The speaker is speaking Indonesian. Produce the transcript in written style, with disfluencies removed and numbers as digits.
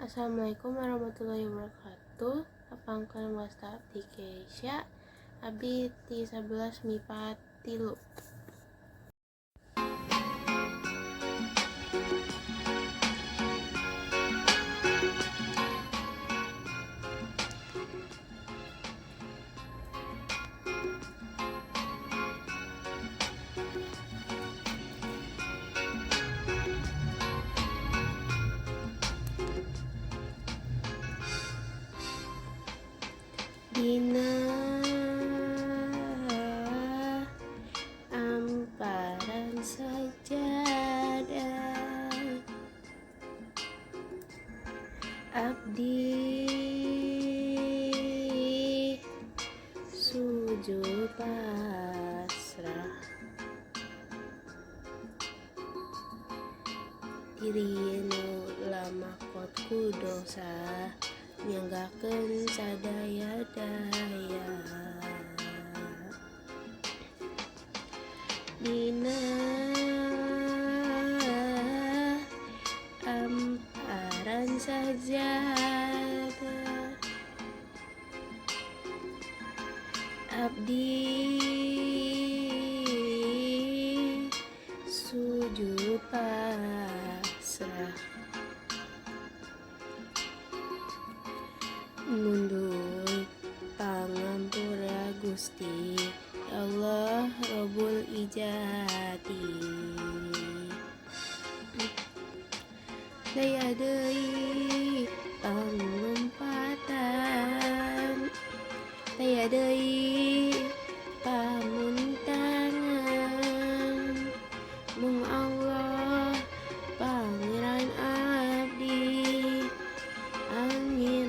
Assalamualaikum warahmatullahi wabarakatuh. Apangkeun wasta abdi Keisha. Abdi ti 11 MIPA 3. Dina amparan sajadah abdi sujud pasrah, dirieun lamakot ku dosa, nyanggakeun sadaya-daya. Dina amparan sajadah abdi sujud pasrah, mundur pangampura Gusti Allah Rabbul Ijati. Daya deui pangumpatan, daya deui pamuntangan, mung Allah pangeran abdi angin